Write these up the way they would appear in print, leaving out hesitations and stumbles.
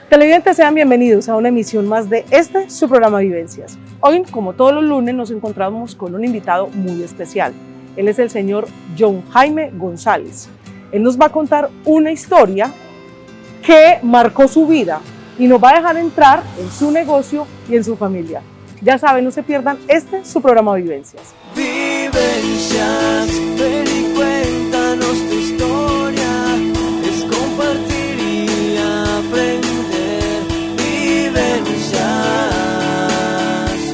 Televidentes, sean bienvenidos a una emisión más de su programa Vivencias. Hoy, como todos los lunes, nos encontramos con un invitado muy especial. Él es el señor John Jaime González. Él nos va a contar una historia que marcó su vida y nos va a dejar entrar en su negocio y en su familia. Ya saben, no se pierdan su programa Vivencias. Vivencias, ven y cuéntanos tu historia, es compartir y aprender. Vivencias,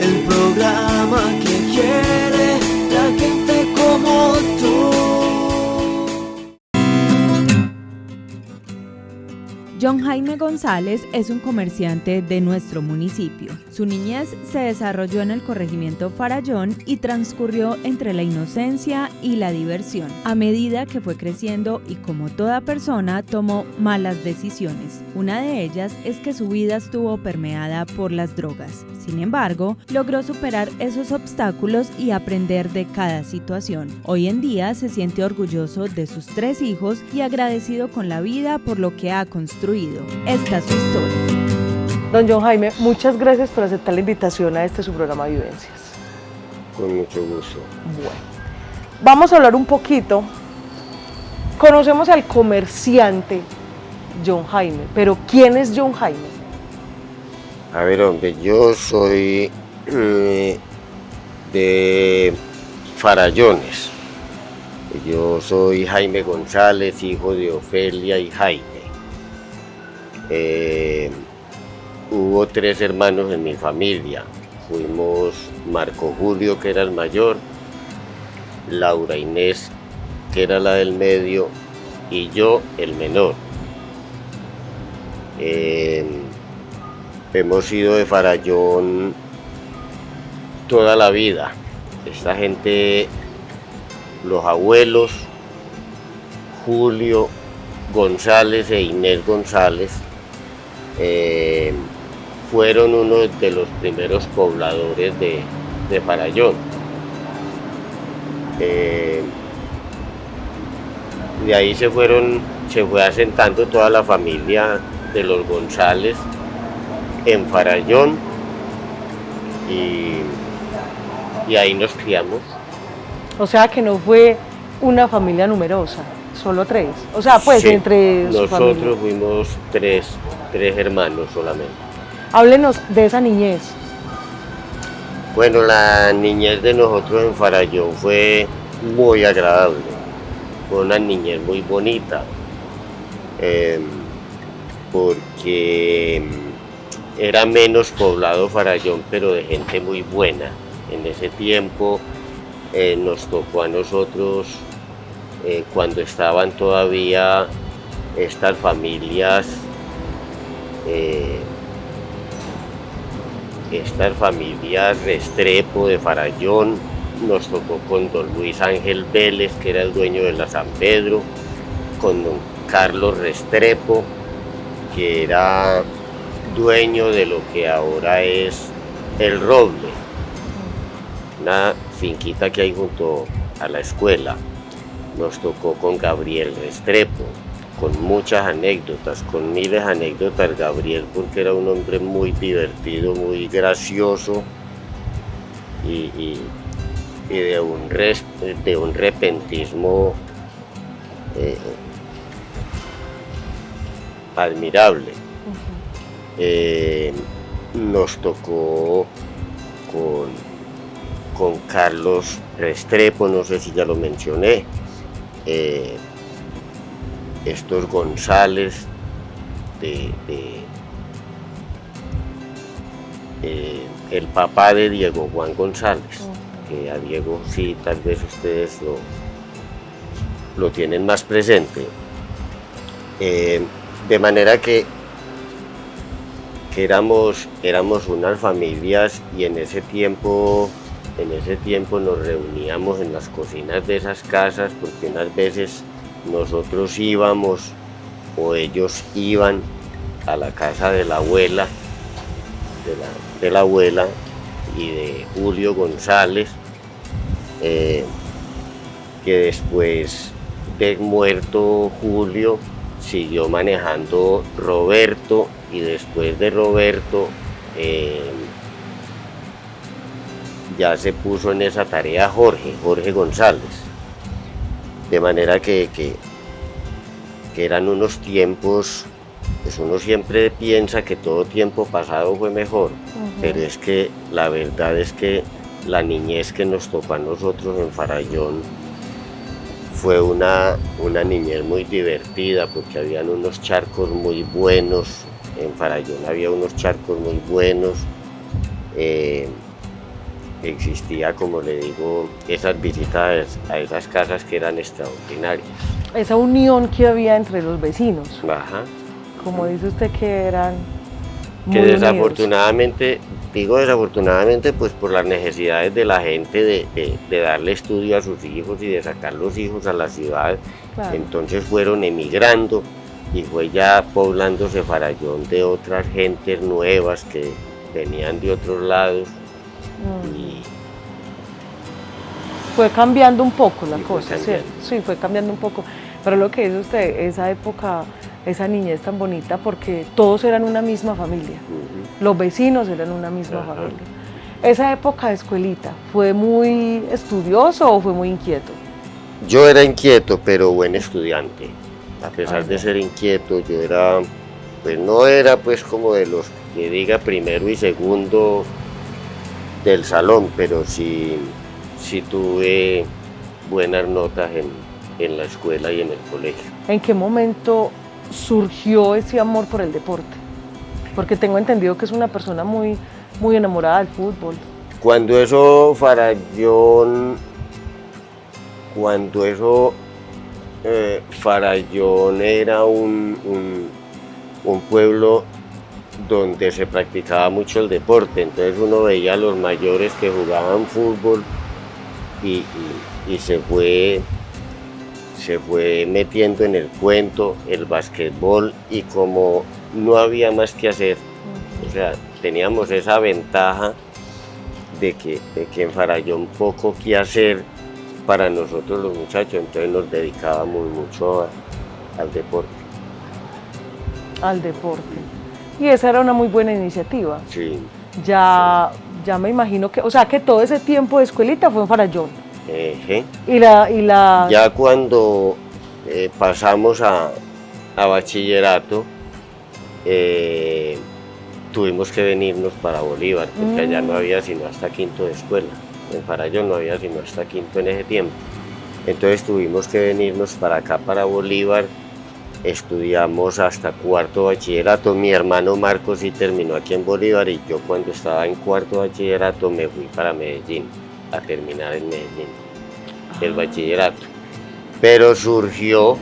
el programa que quiere la gente como tú. John Jaime González es un comerciante de nuestro municipio. Su niñez se desarrolló en el corregimiento Farallón y transcurrió entre la inocencia y la diversión. A medida que fue creciendo y como toda persona tomó malas decisiones. Una de ellas es que su vida estuvo permeada por las drogas. Sin embargo, logró superar esos obstáculos y aprender de cada situación. Hoy en día se siente orgulloso de sus 3 hijos y agradecido con la vida por lo que ha construido. Esta es su historia. Don John Jaime, muchas gracias por aceptar la invitación a su programa Vivencias. Con mucho gusto. Bueno, vamos a hablar un poquito. Conocemos al comerciante John Jaime, pero ¿quién es John Jaime? A ver, hombre, yo soy de Farallones. Yo soy Jaime González, hijo de Ofelia y Jaime. Hubo 3 hermanos en mi familia. Fuimos Marco Julio, que era el mayor, Laura Inés, que era la del medio, y yo, el menor. Hemos sido de Farallón toda la vida. Esta gente, los abuelos, Julio González e Inés González, fueron uno de los primeros pobladores de Farallón. De ahí se fue asentando toda la familia de los González en Farallón y ahí nos criamos. O sea que no fue una familia numerosa, solo 3. O sea, pues Sí, entre su familia. nosotros fuimos 3 hermanos solamente. Háblenos de esa niñez. Bueno, la niñez de nosotros en Farallón fue muy agradable, fue una niñez muy bonita, porque era menos poblado Farallón, pero de gente muy buena. En ese tiempo nos tocó a nosotros, cuando estaban todavía estas familias Restrepo de Farallón, nos tocó con don Luis Ángel Vélez, que era el dueño de la San Pedro, con don Carlos Restrepo, que era dueño de lo que ahora es El Roble, una finquita que hay junto a la escuela. Nos tocó con Gabriel Restrepo, con muchas anécdotas, con miles de anécdotas Gabriel, porque era un hombre muy divertido, muy gracioso y de un repentismo admirable. Nos tocó con Carlos Restrepo, no sé si ya lo mencioné, estos González, el papá de Diego Juan González, que a Diego sí, tal vez ustedes lo tienen más presente. De manera que éramos unas familias, y en ese tiempo nos reuníamos en las cocinas de esas casas, porque unas veces nosotros íbamos o ellos iban a la casa de la abuela, de la abuela y de Julio González, que después de muerto Julio siguió manejando Roberto y después de Roberto ya se puso en esa tarea Jorge González. De manera que eran unos tiempos, pues uno siempre piensa que todo tiempo pasado fue mejor, pero es que la verdad es que la niñez que nos tocó a nosotros en Farallón fue una niñez muy divertida, porque habían unos charcos muy buenos, en Farallón había unos charcos muy buenos, existía, como le digo, esas visitas a esas casas que eran extraordinarias. Esa unión que había entre los vecinos, Ajá. como dice usted, que eran muy Que unidos. desafortunadamente, digo desafortunadamente, pues por las necesidades de la gente de darle estudio a sus hijos y de sacar los hijos a la ciudad, Claro. entonces fueron emigrando y fue ya poblándose Farallón de otras gentes nuevas que venían de otros lados. Y fue cambiando un poco la Y fue cosa, cambiando. ¿cierto? Sí, fue cambiando un poco. Pero lo que dice usted, esa época, esa niñez tan bonita, porque todos eran una misma familia. Los vecinos eran una misma Ajá. familia. Esa época de escuelita, ¿fue muy estudioso o fue muy inquieto? yo era inquieto, pero buen estudiante. A pesar Ah, de ya. ser inquieto, yo era, pues no era pues como de los que diga primero y segundo del salón, pero sí tuve buenas notas en la escuela y en el colegio. ¿En qué momento surgió ese amor por el deporte? Porque tengo entendido que es una persona muy, muy enamorada del fútbol. Cuando eso Farallón era un pueblo donde se practicaba mucho el deporte, entonces uno veía a los mayores que jugaban fútbol y se fue metiendo en el cuento el basquetbol, y como no había más que hacer, o sea, teníamos esa ventaja de que en Farallón poco que hacer para nosotros los muchachos, entonces nos dedicábamos mucho al deporte. Al deporte. Y esa era una muy buena iniciativa. Sí. Ya me imagino que, o sea, que todo ese tiempo de escuelita fue en Farallón. Ejé. Y la Ya cuando pasamos a bachillerato, tuvimos que venirnos para Bolívar, porque allá no había sino hasta quinto de escuela. En Farallón no había sino hasta quinto en ese tiempo. Entonces tuvimos que venirnos para acá, para Bolívar. Estudiamos hasta cuarto bachillerato. Mi hermano Marcos sí terminó aquí en Bolívar, y yo cuando estaba en cuarto bachillerato me fui para Medellín a terminar en Medellín el bachillerato. Pero surgió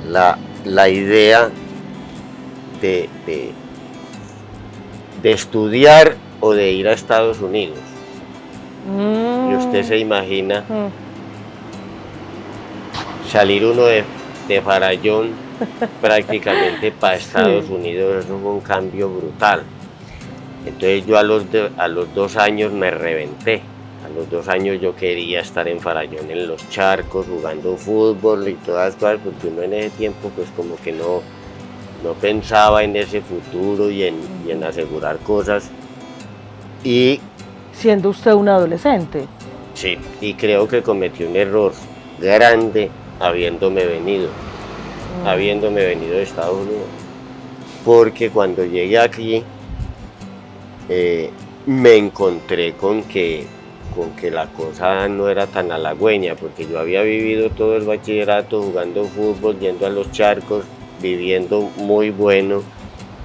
la idea de estudiar o de ir a Estados Unidos. Y usted se imagina salir uno de Farallón prácticamente para Estados Unidos, eso fue un cambio brutal. Entonces yo a los 2 años me reventé. A los 2 años yo quería estar en Farallón, en los charcos, jugando fútbol y todas las cosas, porque uno en ese tiempo pues como que no pensaba en ese futuro y en asegurar cosas. Y siendo usted un adolescente. sí, y creo que cometí un error grande habiéndome venido de Estados Unidos, porque cuando llegué aquí me encontré con que la cosa no era tan halagüeña, porque yo había vivido todo el bachillerato jugando fútbol, yendo a los charcos, viviendo muy bueno,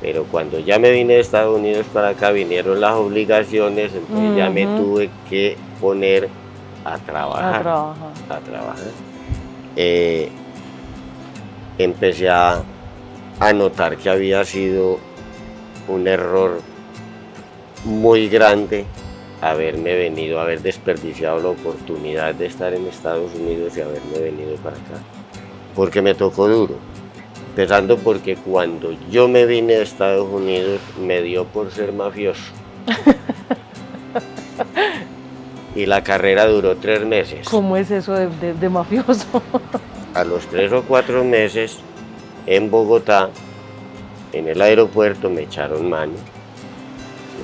pero cuando ya me vine de Estados Unidos para acá vinieron las obligaciones, entonces ya me tuve que poner a trabajar. Empecé a notar que había sido un error muy grande haber desperdiciado la oportunidad de estar en Estados Unidos y haberme venido para acá, porque me tocó duro, empezando porque cuando yo me vine de Estados Unidos me dio por ser mafioso y la carrera duró 3 meses. ¿Cómo es eso de mafioso? A los 3 o 4 meses en Bogotá, en el aeropuerto, me echaron mano.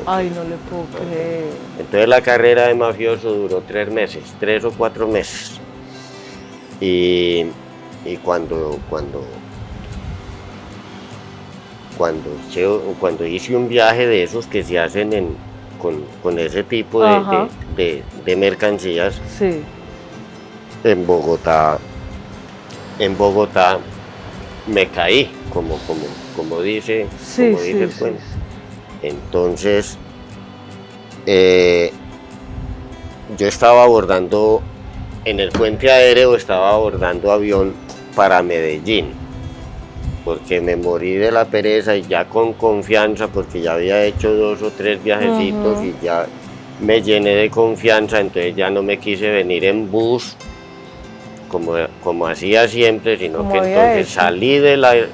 Ay, no le puedo creer. Entonces la carrera de mafioso duró 3 meses, 3 o 4 meses. Y cuando hice un viaje de esos que se hacen con ese tipo de mercancías, Sí. en Bogotá me caí, como dice, Sí, como dice el sí, cuento. sí. Entonces, yo estaba abordando, en el puente aéreo estaba abordando avión para Medellín, porque me morí de la pereza y ya con confianza, porque ya había hecho 2 o 3 viajecitos y ya me llené de confianza, entonces ya no me quise venir en bus, como hacía siempre, sino Como que había entonces hecho.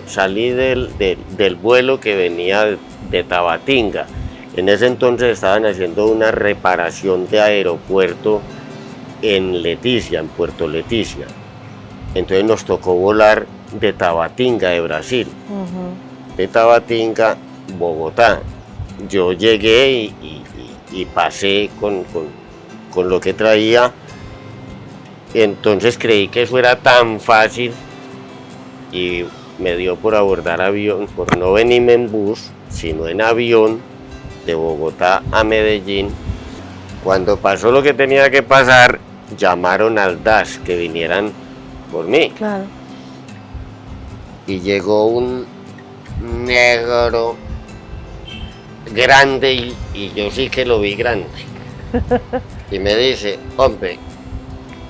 salí del vuelo que venía de Tabatinga. En ese entonces estaban haciendo una reparación de aeropuerto en Leticia, en Puerto Leticia. Entonces nos tocó volar de Tabatinga, de Brasil, de Tabatinga, Bogotá. Yo llegué y pasé con lo que traía. Entonces creí que eso era tan fácil y me dio por abordar avión, por no venirme en bus, sino en avión de Bogotá a Medellín. Cuando pasó lo que tenía que pasar, llamaron al DAS que vinieran por mí. Claro. Y llegó un negro grande y yo sí que lo vi grande. Y me dice, hombre,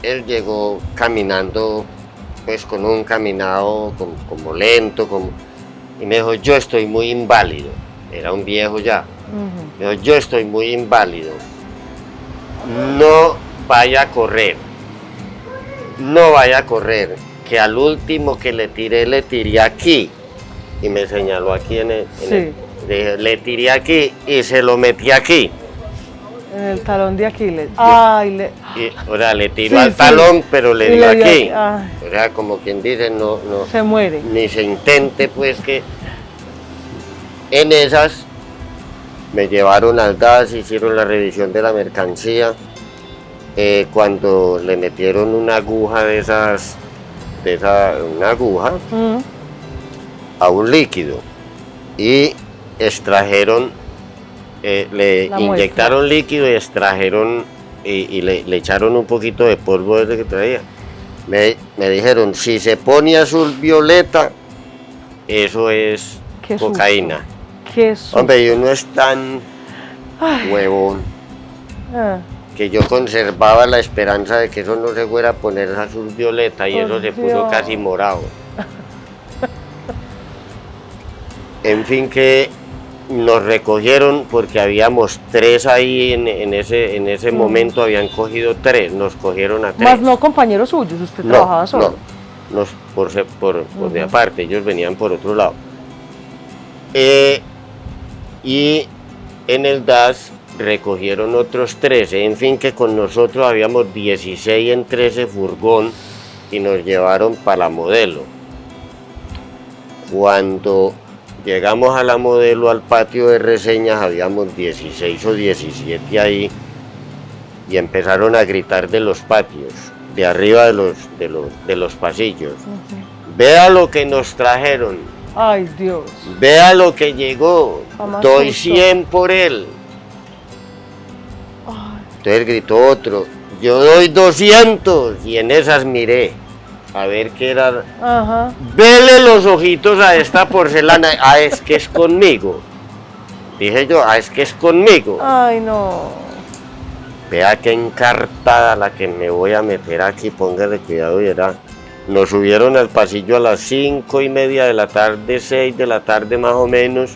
él llegó caminando, pues con un caminado como lento, y me dijo, yo estoy muy inválido. Era un viejo ya. Me dijo, yo estoy muy inválido. No vaya a correr. No vaya a correr. Que al último que le tiré aquí. Y me señaló aquí le tiré aquí y se lo metí aquí. En el talón de Aquiles. Ay, O sea, le tiró Sí, al sí. talón, pero le Y dio le dio aquí. aquí, ay. O sea, como quien dice, no, se muere. ni se intente, pues que en esas me llevaron al DAS, hicieron la revisión de la mercancía. Cuando le metieron una aguja una aguja a un líquido y extrajeron, le La inyectaron líquido y extrajeron y le echaron un poquito de polvo ese que traía. Me dijeron, si se pone azul violeta, eso es Qué susto. cocaína. Qué susto. Hombre, yo no es tan huevón Ah, que yo conservaba la esperanza de que eso no se fuera a poner azul violeta y Por eso se puso Dios. casi morado. En fin, que nos recogieron porque habíamos 3 ahí en ese momento, habían cogido 3, nos cogieron a 3. más no compañeros suyos, usted trabajaba solo. No, por de aparte, ellos venían por otro lado. Y en el DAS recogieron otros 13, en fin, que con nosotros habíamos 16 en 13 furgón y nos llevaron para la Modelo. Cuando llegamos a la Modelo, al patio de reseñas, habíamos 16 o 17 ahí y empezaron a gritar de los patios, de arriba de los pasillos. Vea lo que nos trajeron, Ay, Dios. vea lo que llegó, Jamás doy susto. 100 por él. Ay, Entonces gritó otro, yo doy 200, y en esas miré a ver qué era. ajá. Vele los ojitos a esta porcelana, es que es conmigo. Dije yo, es que es conmigo. Ay, no. Vea qué encartada la que me voy a meter aquí, póngale cuidado y era. Nos subieron al pasillo a las 5:30 de la tarde, 6 de la tarde más o menos,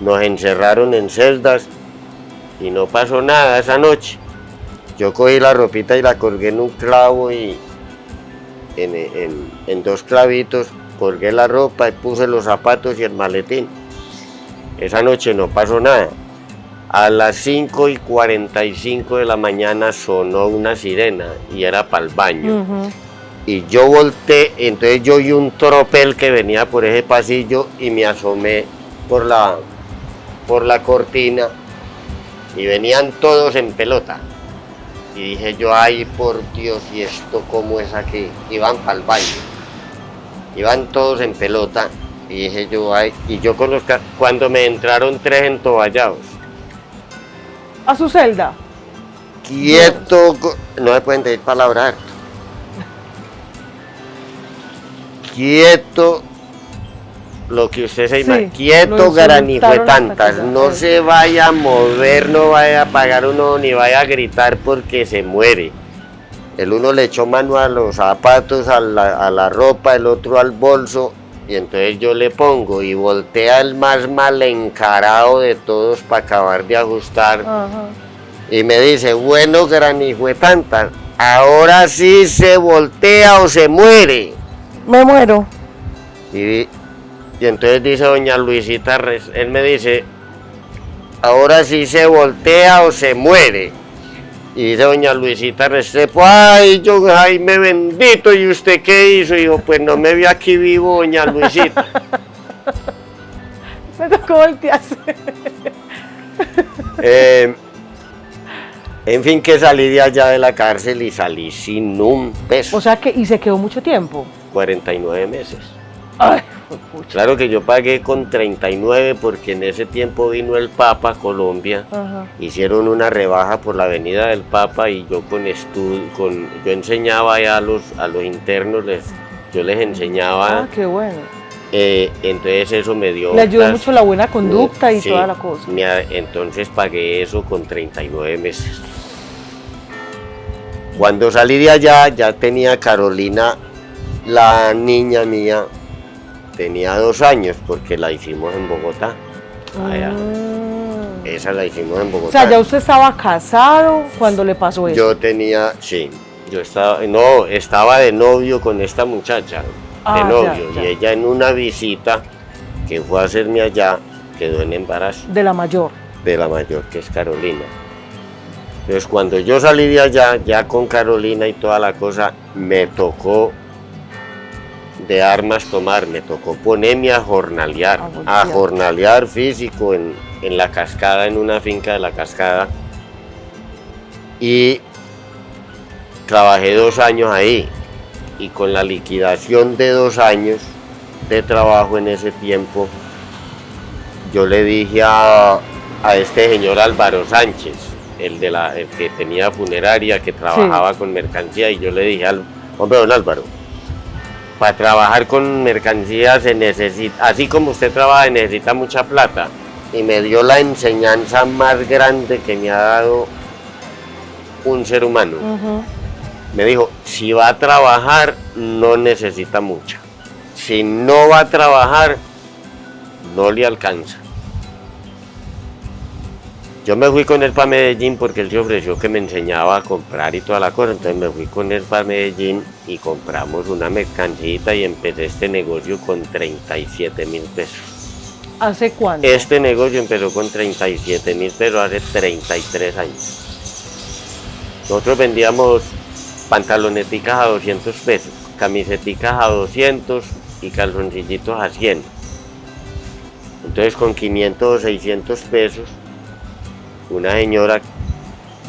nos encerraron en celdas y no pasó nada esa noche. Yo cogí la ropita y la colgué en un clavo y en 2 clavitos colgué la ropa y puse los zapatos y el maletín. Esa noche no pasó nada. A las 5:45 de la mañana sonó una sirena y era para el baño. y yo volteé, entonces yo vi un tropel que venía por ese pasillo y me asomé por la cortina y venían todos en pelota. Y dije yo, ay por Dios, ¿y esto cómo es aquí? Iban para el baño, iban todos en pelota y dije yo, ay, y yo con los cuando me entraron 3 entoballados. ¿A su celda? Quieto, no se pueden decir palabras. Quieto, lo que usted se imagina, Sí, quieto, granijo de tantas, hasta que no se vaya a mover, no vaya a apagar uno, ni vaya a gritar porque se muere. El uno le echó mano a los zapatos, a la ropa, el otro al bolso, y entonces yo le pongo y voltea el más mal encarado de todos para acabar de ajustar. Ajá. Y me dice, bueno, granijo de tantas, ahora sí se voltea o se muere. Me muero. Y entonces dice doña Luisita, él me dice, ahora sí se voltea o se muere. Y dice doña Luisita Restrepo, ay, John Jaime bendito, ¿y usted qué hizo? Y dijo, pues no me vi aquí vivo, doña Luisita. Me tocó voltearse. En fin, que salí de allá de la cárcel y salí sin un peso. O sea que, y se quedó mucho tiempo. 49 meses. Ay, pucha. Claro que yo pagué con 39 porque en ese tiempo vino el Papa a Colombia, Ajá. hicieron una rebaja por la Avenida del Papa y yo yo enseñaba ya a los internos, yo les enseñaba, Ah, qué bueno. entonces eso me dio... Le ayudó mucho la buena conducta y sí, toda la cosa. entonces pagué eso con 39 meses. Cuando salí de allá ya tenía Carolina, la niña mía, tenía 2 años porque la hicimos en Bogotá. Allá. Esa la hicimos en Bogotá. O sea, ya usted estaba casado cuando le pasó eso. Yo tenía, sí, estaba de novio con esta muchacha, Ah, de novio, ya. y ella en una visita que fue a hacerme allá, quedó en embarazo De la mayor. de la mayor, que es Carolina. Entonces cuando yo salí de allá, ya con Carolina y toda la cosa, me tocó de armas tomar, me tocó ponerme a jornalear físico en la Cascada, en una finca de la Cascada, y trabajé 2 años ahí, y con la liquidación de 2 años de trabajo en ese tiempo, yo le dije a este señor Álvaro Sánchez, el que tenía funeraria, que trabajaba con mercancía, y yo le dije, hombre, don Álvaro, para trabajar con mercancía se necesita, así como usted trabaja, necesita mucha plata. Y me dio la enseñanza más grande que me ha dado un ser humano. Me dijo, si va a trabajar, no necesita mucha. Si no va a trabajar, no le alcanza. Yo me fui con él para Medellín porque él se ofreció que me enseñaba a comprar y toda la cosa, entonces me fui con él para Medellín y compramos una mercancita y empecé este negocio con 37.000 pesos. ¿Hace cuánto? Este negocio empezó con 37.000 pesos hace 33 años. Nosotros vendíamos pantaloneticas a 200 pesos, camiseticas a 200 y calzoncillitos a 100. Entonces con 500 o 600 pesos, una señora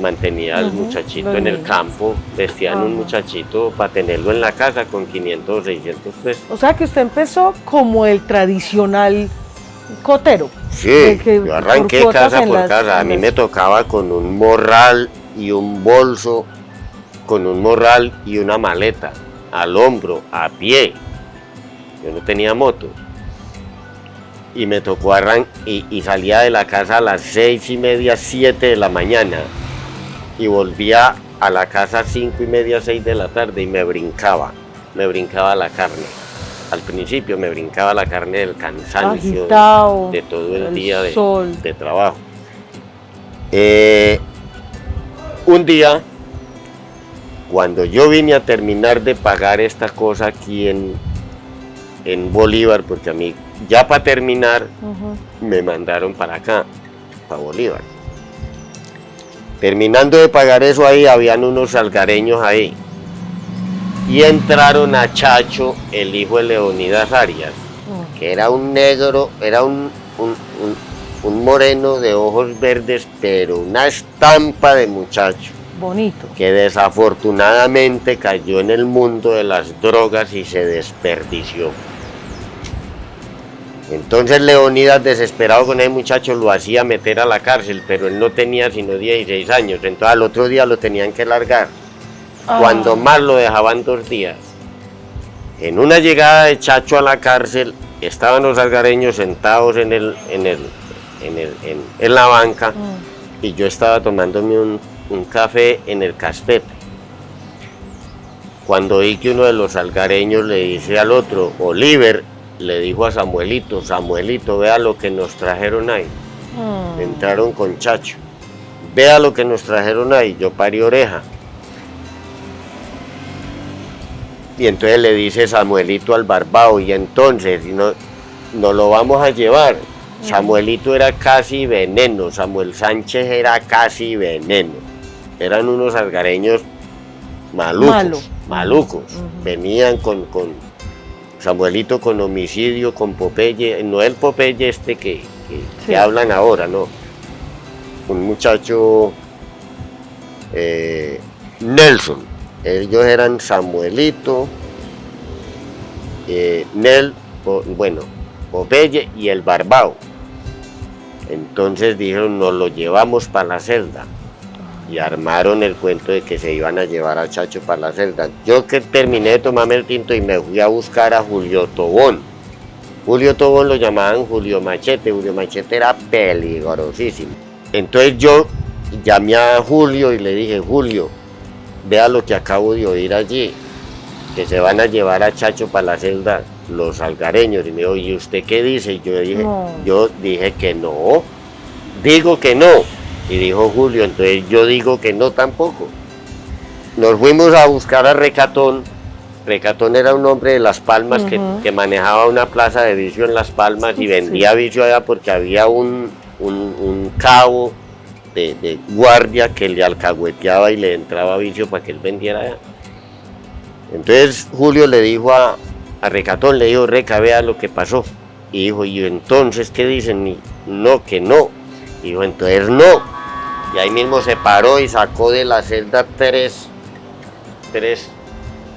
mantenía al muchachito en el campo, vestían un muchachito para tenerlo en la casa con 500 o 600 pesos. O sea que usted empezó como el tradicional cotero. Sí, yo arranqué casa por casa, a mí me tocaba con un morral y un bolso, con un morral y una maleta, al hombro, a pie. Yo no tenía moto. Y me tocó y salía de la casa a las 6:30, 7 de la mañana y volvía a la casa 5:30, 6 de la tarde y me brincaba la carne. Al principio me brincaba la carne del cansancio, agitado, de todo el día de trabajo. Un día, cuando yo vine a terminar de pagar esta cosa aquí en Bolívar, porque a mí ya para terminar me mandaron para acá, para Bolívar. Terminando de pagar eso ahí, habían unos salgareños ahí. y entraron a Chacho, el hijo de Leonidas Arias, que era un negro, era un moreno de ojos verdes, pero una estampa de muchacho. Bonito. Que desafortunadamente cayó en el mundo de las drogas y se desperdició. Entonces Leonidas, desesperado con ese muchacho, lo hacía meter a la cárcel, pero él no tenía sino 16 años, entonces al otro día lo tenían que largar. Cuando más lo dejaban 2 días. En una llegada de Chacho a la cárcel, estaban los algareños sentados en la banca y yo estaba tomándome un café en el caspete. Cuando vi que uno de los algareños le dice al otro, Oliver, le dijo a Samuelito, Samuelito, vea lo que nos trajeron ahí. Entraron con Chacho. Vea lo que nos trajeron ahí. Yo parí oreja. Y entonces le dice Samuelito al barbao, y entonces no lo vamos a llevar. Samuelito era casi veneno, Samuel Sánchez era casi veneno. Eran unos algareños malucos. Venían con Samuelito con homicidio, con Popeye, no el Popeye este que hablan ahora, no. Un muchacho, Nelson. Ellos eran Samuelito, Popeye y el barbao. Entonces dijeron, nos lo llevamos para la celda. Y armaron el cuento de que se iban a llevar a Chacho para la celda. Yo que terminé de tomarme el tinto y me fui a buscar a Julio Tobón. Julio Tobón lo llamaban Julio Machete. Julio Machete era peligrosísimo. Entonces yo llamé a Julio y le dije, Julio, vea lo que acabo de oír allí, que se van a llevar a Chacho para la celda los algareños. Y me dijo, ¿y usted qué dice? Y yo dije que no, digo que no. Y dijo Julio, entonces yo digo que no tampoco. Nos fuimos a buscar a Recatón. Recatón era un hombre de Las Palmas que manejaba una plaza de vicio en Las Palmas y vendía vicio allá porque había un cabo de guardia que le alcahueteaba y le entraba vicio para que él vendiera allá. Entonces Julio le dijo a Recatón, le dijo, Reca, vea lo que pasó. Y dijo, ¿y entonces qué dicen? Y, no, que no. Y dijo, entonces no. Y ahí mismo se paró y sacó de la celda tres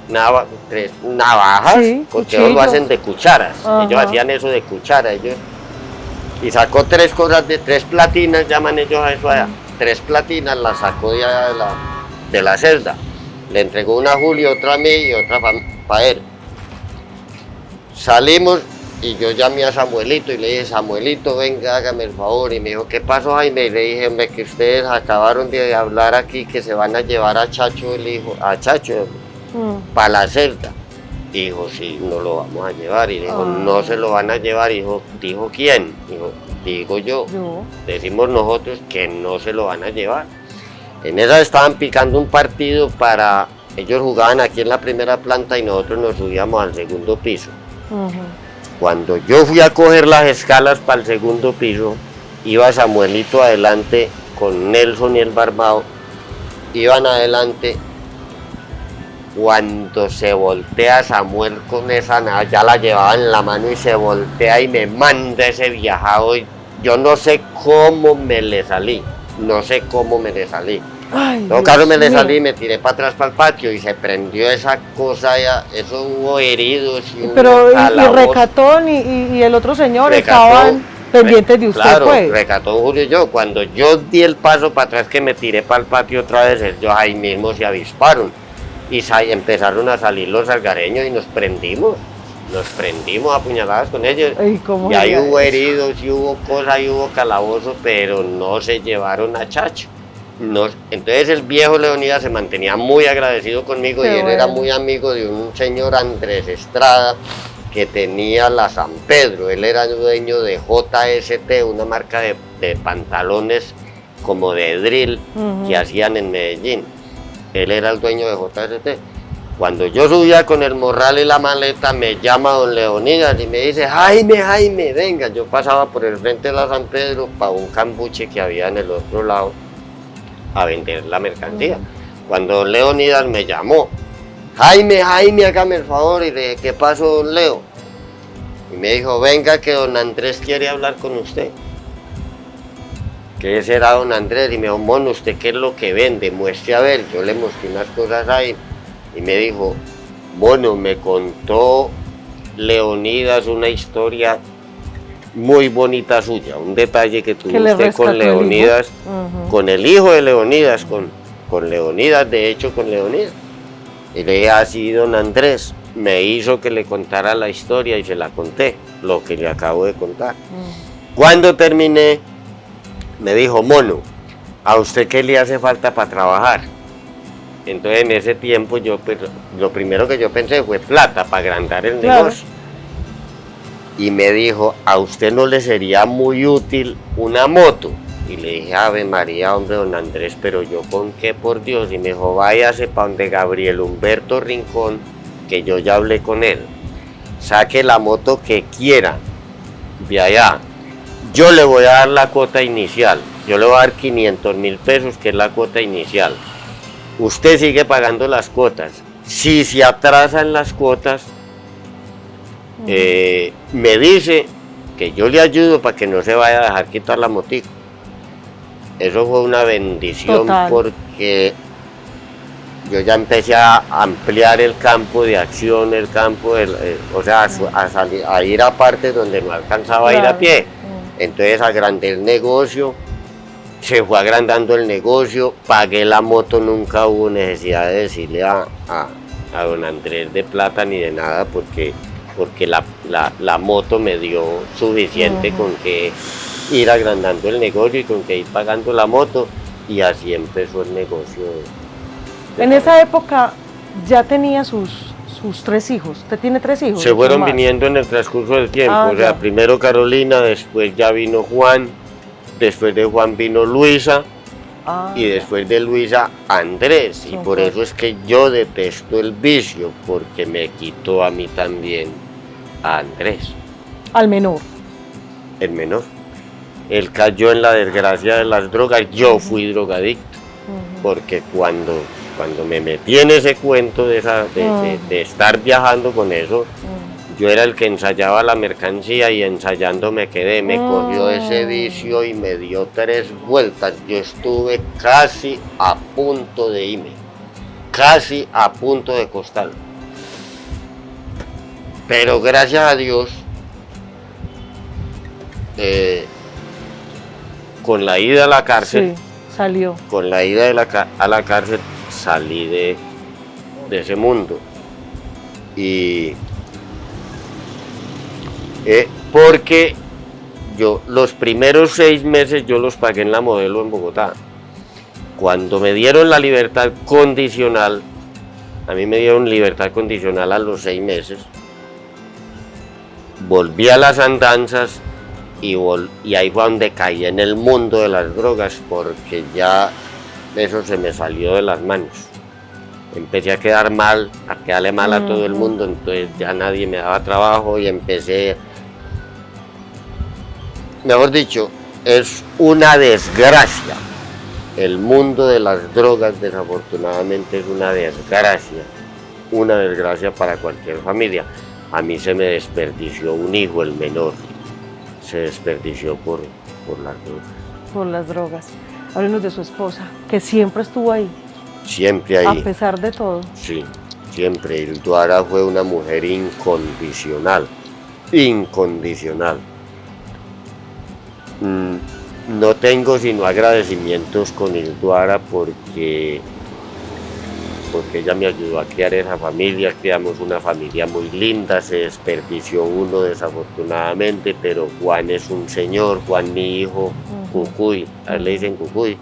navajas, sí, porque ellos lo hacen de cucharas. Ellos hacían eso de cuchara. Y sacó 3 cosas, de 3 platinas, llaman ellos a eso allá. 3 platinas las sacó de allá de la celda. Le entregó una a Julio, otra a mí y otra para él. Salimos. Y yo llamé a Samuelito y le dije, Samuelito, venga, hágame el favor. Y me dijo, ¿qué pasó, Jaime? Y le dije, hombre, que ustedes acabaron de hablar aquí que se van a llevar a Chacho, el hijo, a Chacho, para la celda. Dijo, sí, no lo vamos a llevar. Y dijo, no se lo van a llevar. Dijo, ¿quién? Digo yo. Decimos nosotros que no se lo van a llevar. En esa estaban picando un partido para... Ellos jugaban aquí en la primera planta y nosotros nos subíamos al segundo piso. Cuando yo fui a coger las escalas para el segundo piso, iba Samuelito adelante con Nelson y el barbao, iban adelante. Cuando se voltea Samuel con esa nada, ya la llevaba en la mano y se voltea y me manda ese viajado. Y yo no sé cómo me le salí, En todo caso me le salí y me tiré para atrás para el patio y se prendió esa cosa ya, eso hubo heridos y pero y Recatón y el otro señor estaban pendientes de usted, claro, pues. Recatón, Julio y yo, cuando yo di el paso para atrás que me tiré para el patio otra vez, ellos ahí mismo se avisparon y empezaron a salir los algareños y nos prendimos a puñaladas con ellos. Y ahí hubo heridos y hubo cosas y hubo calabozos, pero no se llevaron a Chacho. Entonces el viejo Leonidas se mantenía muy agradecido conmigo. Qué y él bueno. Era muy amigo de un señor Andrés Estrada que tenía la San Pedro. Él era dueño de JST, una marca de pantalones como de drill que hacían en Medellín. Él era el dueño de JST. Cuando yo subía con el morral y la maleta, me llama don Leonidas y me dice, Jaime, venga. Yo pasaba por el frente de la San Pedro para un cambuche que había en el otro lado a vender la mercancía. Cuando Leonidas me llamó, Jaime, hágame el favor. Y le dije, ¿qué pasó, don Leo? Y me dijo, venga que don Andrés quiere hablar con usted. Que ese era don Andrés. Y me dijo, mono, ¿usted qué es lo que vende? Muestre a ver. Yo le mostré unas cosas ahí. Y me dijo, mono, me contó Leonidas una historia muy bonita suya. Un detalle que tuvo usted con Leonidas, con el hijo de Leonidas, con Leonidas, de hecho con Leonidas. Y le dije, así don Andrés me hizo que le contara la historia y se la conté, lo que le acabo de contar. Cuando terminé, me dijo, mono, ¿a usted qué le hace falta para trabajar? Entonces en ese tiempo yo, pues, lo primero que yo pensé fue plata para agrandar el negocio. Y me dijo, ¿a usted no le sería muy útil una moto? Y le dije, Ave María, hombre, don Andrés, pero yo con qué, por Dios. Y me dijo, váyase para donde Gabriel Humberto Rincón, que yo ya hablé con él. Saque la moto que quiera de allá. Yo le voy a dar la cuota inicial. Yo le voy a dar 500.000 pesos, que es la cuota inicial. Usted sigue pagando las cuotas. Si se atrasan las cuotas, me dice que yo le ayudo para que no se vaya a dejar quitar la motico. Eso fue una bendición. Total. Porque yo ya empecé a ampliar el campo de acción, el campo, o sea, a ir a partes donde no alcanzaba a ir a pie. Entonces agrandé el negocio, se fue agrandando el negocio, pagué la moto, nunca hubo necesidad de decirle a don Andrés de plata ni de nada, porque la moto me dio suficiente con que ir agrandando el negocio y con que ir pagando la moto, y así empezó el negocio. En esa época ya tenía sus 3 hijos. ¿Usted tiene 3 hijos? Se fueron viniendo en el transcurso del tiempo. O sea, primero Carolina, después ya vino Juan, después de Juan vino Luisa, y después de Luisa Andrés. Y por eso es que yo detesto el vicio, porque me quitó a mí también a Andrés. Al menor. El menor. Él cayó en la desgracia de las drogas. Yo fui drogadicto, porque cuando me metí en ese cuento de estar viajando con eso, yo era el que ensayaba la mercancía y ensayando me quedé. Me cogió ese vicio y me dio 3 vueltas. Yo estuve casi a punto de irme, casi a punto de costar. Pero gracias a Dios, con la ida a la cárcel, salió. Con la ida a la cárcel salí de ese mundo. Y porque yo los primeros 6 meses yo los pagué en la Modelo en Bogotá. Cuando me dieron la libertad condicional, a mí me dieron libertad condicional a los 6 meses, volví a las andanzas y ahí fue donde caí en el mundo de las drogas, porque ya eso se me salió de las manos. Empecé a quedar mal, a quedarle mal a todo el mundo, entonces ya nadie me daba trabajo y empecé, mejor dicho, es una desgracia. El mundo de las drogas, desafortunadamente, es una desgracia para cualquier familia. A mí se me desperdició un hijo, el menor, se desperdició por las drogas. Por las drogas. Háblenos de su esposa, que siempre estuvo ahí. Siempre ahí. A pesar de todo. Sí, siempre. Hilduara fue una mujer incondicional, incondicional. No tengo sino agradecimientos con Hilduara porque ella me ayudó a criar esa familia. Criamos una familia muy linda, se desperdició uno desafortunadamente, pero Juan es un señor, Juan mi hijo, Cucuy, a él le dicen Cucuy.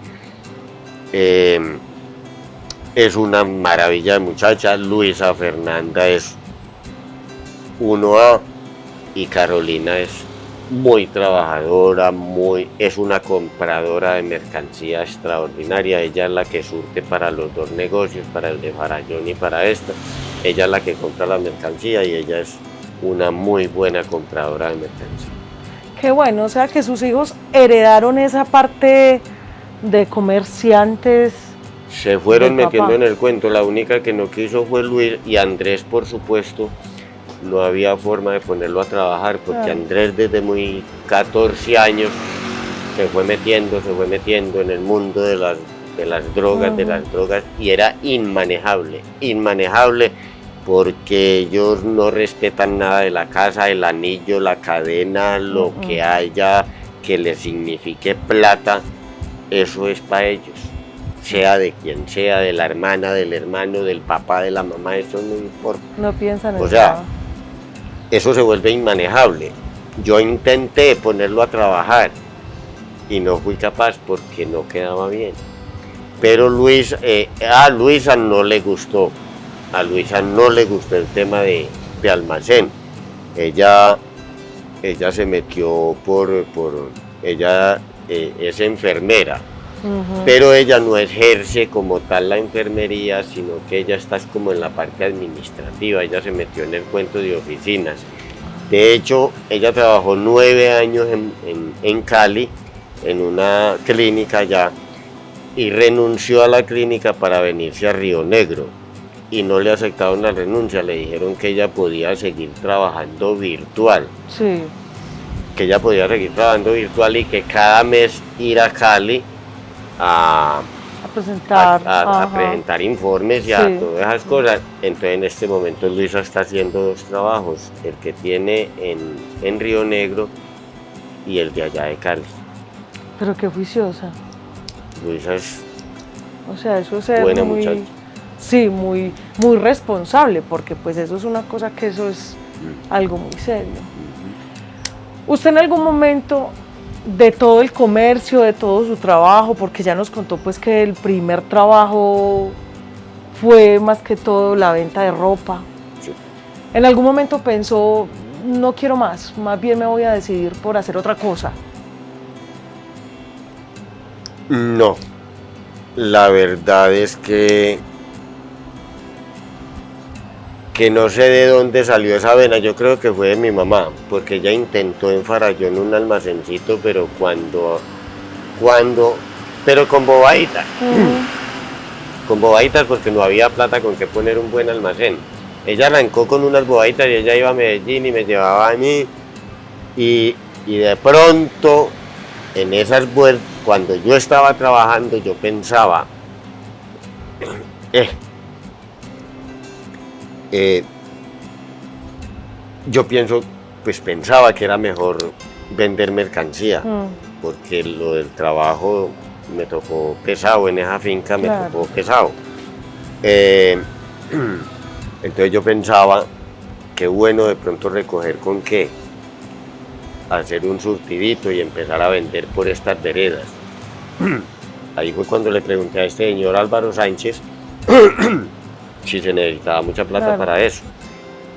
Es una maravilla de muchacha. Luisa Fernanda es 1A y Carolina es muy trabajadora, es una compradora de mercancía extraordinaria. Ella es la que surte para los 2 negocios, para el de Farallón y para esta. Ella es la que compra la mercancía y ella es una muy buena compradora de mercancía. Qué bueno, o sea que sus hijos heredaron esa parte de comerciantes se fueron del metiendo papá. en el cuento. La única que no quiso fue Luis, y Andrés, por supuesto, no había forma de ponerlo a trabajar, porque Claro. Andrés desde muy 14 años se fue metiendo en el mundo de las drogas, y era inmanejable, porque ellos no respetan nada de la casa, el anillo, la cadena, lo que haya que les signifique plata, eso es para ellos, sea de quien sea, de la hermana, del hermano, del papá, de la mamá, eso no importa. No piensan en O sea, nada. eso se vuelve inmanejable. Yo intenté ponerlo a trabajar y no fui capaz porque no quedaba bien. Pero a Luisa no le gustó. A Luisa no le gustó el tema de almacén. Ella se metió ella es enfermera, pero ella no ejerce como tal la enfermería, sino que ella está como en la parte administrativa. Ella se metió en el cuento de oficinas. De hecho, ella trabajó 9 años en Cali, en una clínica allá, y renunció a la clínica para venirse a Río Negro, y no le aceptaron la renuncia. Le dijeron que ella podía seguir trabajando virtual, Sí. y que cada mes ir a Cali a presentar informes y a Sí. todas esas cosas. Entonces, en este momento Luisa está haciendo 2 trabajos, el que tiene en Río Negro y el de allá de Cali. Pero qué juiciosa. Luisa es O sea, eso es ser buena muy, muchacha. sí, muy responsable, porque pues eso es una cosa que eso es algo muy serio. ¿Usted en algún momento de todo el comercio, de todo su trabajo, porque ya nos contó pues que el primer trabajo fue más que todo la venta de ropa, Sí. en algún momento pensó, no quiero más bien me voy a decidir por hacer otra cosa? No, la verdad es que no sé de dónde salió esa vena. Yo creo que fue de mi mamá, porque ella intentó en Farallón un almacencito, pero pero con bobaditas, porque no había plata con que poner un buen almacén. Ella arrancó con unas bobaditas y ella iba a Medellín y me llevaba a mí, y de pronto en esas vueltas, cuando yo estaba trabajando, yo pensaba, pensaba que era mejor vender mercancía, porque lo del trabajo me tocó pesado en esa finca, me Claro. tocó pesado. Entonces yo pensaba, qué bueno de pronto recoger con qué, hacer un surtidito y empezar a vender por estas veredas. Ahí fue cuando le pregunté a este señor Álvaro Sánchez si se necesitaba mucha plata Claro. para eso,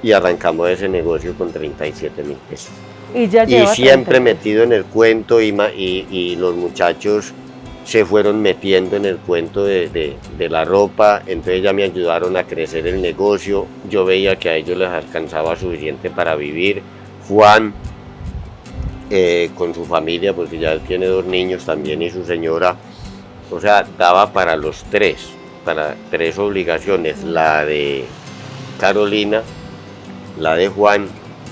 y arrancamos ese negocio con 37.000 pesos. Y ya Y lleva siempre 30. metido en el cuento, y los muchachos se fueron metiendo en el cuento de la ropa. Entonces ya me ayudaron a crecer el negocio. Yo veía que a ellos les alcanzaba suficiente para vivir. Juan, con su familia, porque ya tiene 2 niños también, y su señora, o sea, daba para los 3, para 3 obligaciones, la de Carolina, la de Juan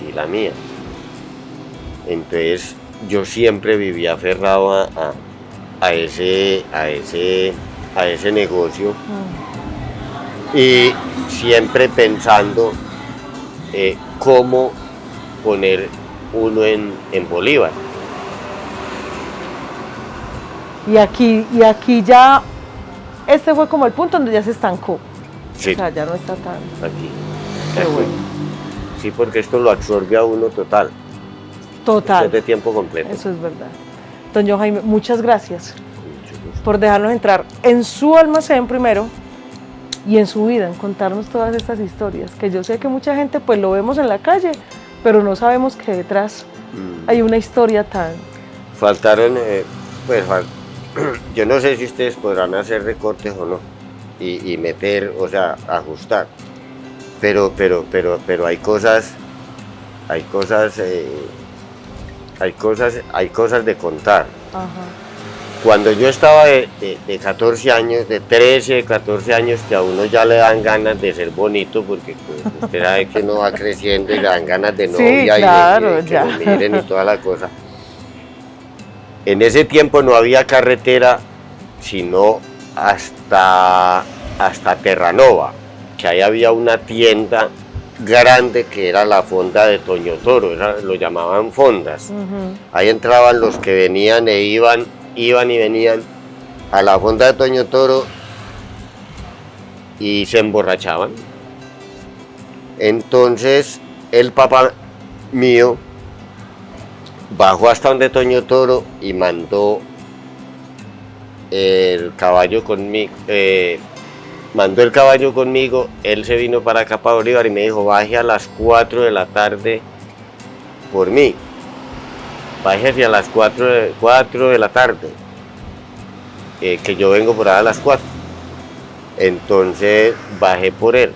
y la mía. Entonces yo siempre vivía aferrado a ese negocio, y siempre pensando cómo poner uno en Bolívar. Y aquí ya, este fue como el punto donde ya se estancó. Sí, O sea, ya no está tan... aquí. Qué Aquí. bueno. Sí, porque esto lo absorbe a uno total. Total. Esto es de tiempo completo. Eso es verdad. Don John Jaime, muchas gracias Con mucho gusto. por dejarnos entrar en su almacén primero y en su vida, en contarnos todas estas historias, que yo sé que mucha gente pues lo vemos en la calle, pero no sabemos que detrás hay una historia tan... Faltaron, yo no sé si ustedes podrán hacer recortes o no, y meter, o sea, ajustar, pero hay cosas de contar. Ajá. cuando yo estaba de 14 años, de 13, 14 años, que a uno ya le dan ganas de ser bonito, porque pues, usted sabe que uno va creciendo y le dan ganas de novia, sí, claro, y de que lo miren y toda la cosa. En ese tiempo no había carretera, sino hasta Terranova, que ahí había una tienda grande que era la fonda de Toño Toro, lo llamaban fondas. Ahí entraban los que venían e iban y venían a la fonda de Toño Toro y se emborrachaban. Entonces el papá mío bajó hasta donde Toño Toro y mandó el caballo conmigo. Mandó el caballo conmigo, él se vino para acá, para Bolívar, y me dijo, baje a las 4 de la tarde por mí. Baje hacia las 4 de la tarde, que yo vengo por ahí a las 4. Entonces bajé por él.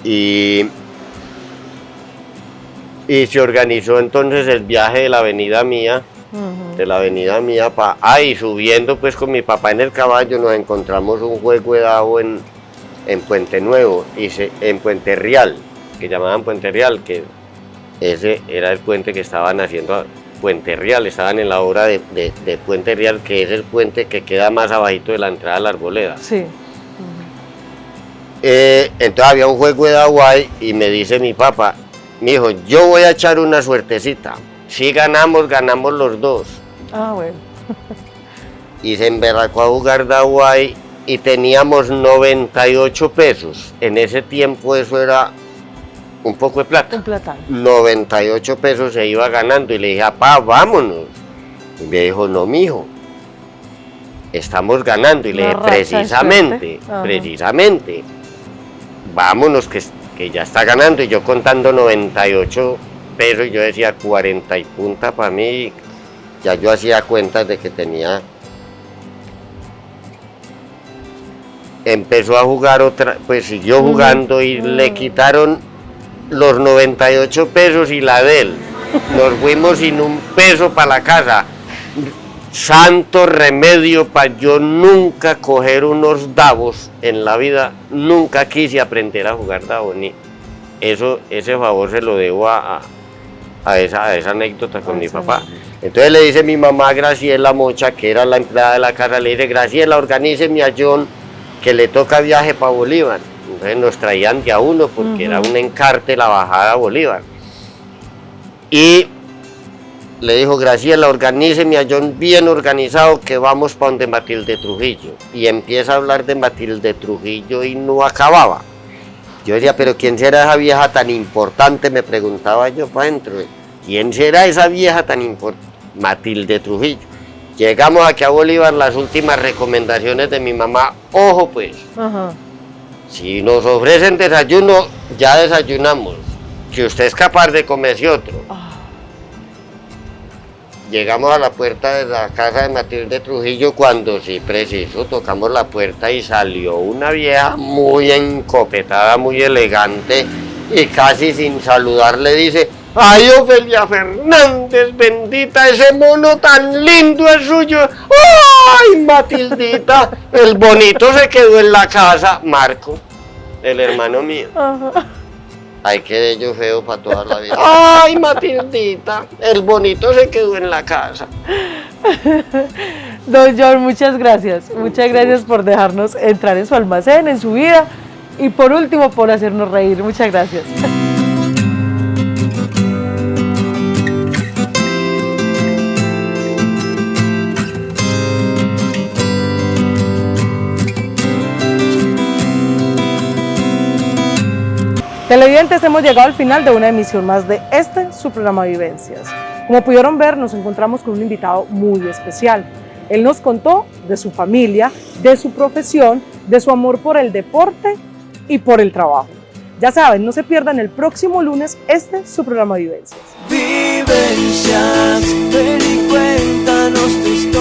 Y se organizó entonces el viaje de la avenida mía, y subiendo pues con mi papá en el caballo nos encontramos un juego de dado en Puente Nuevo, en Puente Real, que llamaban Puente Real, que ese era el puente que estaban haciendo, Puente Real, estaban en la obra de Puente Real, que es el puente que queda más abajito de la entrada a la Arboleda. Sí. Entonces había un juego de dado ahí y me dice mi papá, mijo, yo voy a echar una suertecita. Si ganamos los dos. Ah, bueno. Y se emberracó a jugar Daguay y teníamos 98 pesos. En ese tiempo eso era un poco de plata. Un platano. 98 pesos se iba ganando y le dije, papá, vámonos. Y me dijo, no, mijo, estamos ganando. Y le dije, precisamente, vámonos que ya está ganando. Y yo contando 98 pesos, yo decía 40 y punta para mí, ya yo hacía cuentas de que tenía. Empezó a jugar otra, pues siguió jugando y le quitaron los 98 pesos y la de él. Nos fuimos sin un peso para la casa. Santo remedio para yo nunca coger unos davos en la vida, nunca quise aprender a jugar davos, ni ese favor se lo debo a esa anécdota con mi papá. Entonces le dice mi mamá a Graciela Mocha, que era la empleada de la casa, le dice, Graciela, organíceme a John, que le toca viaje para Bolívar. Entonces nos traían de a uno, porque era un encarte la bajada a Bolívar. Y le dijo, Graciela, organíceme a John bien organizado, que vamos para donde Matilde Trujillo. Y empieza a hablar de Matilde Trujillo y no acababa. Yo decía, pero ¿quién será esa vieja tan importante? Me preguntaba yo para adentro. ¿Quién será esa vieja tan importante? Matilde Trujillo. Llegamos aquí a Bolívar, las últimas recomendaciones de mi mamá. Ojo pues, si nos ofrecen desayuno, ya desayunamos. Si usted es capaz de comerse otro. Llegamos a la puerta de la casa de Matilde Trujillo cuando, sí, preciso, tocamos la puerta y salió una vieja muy encopetada, muy elegante, y casi sin saludar le dice, ¡ay, Ofelia Fernández, bendita, ese mono tan lindo es suyo! ¡Ay, Matildita! El bonito se quedó en la casa, Marco, el hermano mío. Ay, quedé yo feo para toda la vida. Ay, Matildita, el bonito se quedó en la casa. Don John, muchas gracias. Muchas gracias por dejarnos entrar en su almacén, en su vida, y por último, por hacernos reír. Muchas gracias. Televidentes, hemos llegado al final de una emisión más de su programa Vivencias. Como pudieron ver, nos encontramos con un invitado muy especial. Él nos contó de su familia, de su profesión, de su amor por el deporte y por el trabajo. Ya saben, no se pierdan el próximo lunes su programa Vivencias. Vivencias, ven y cuéntanos tu historia.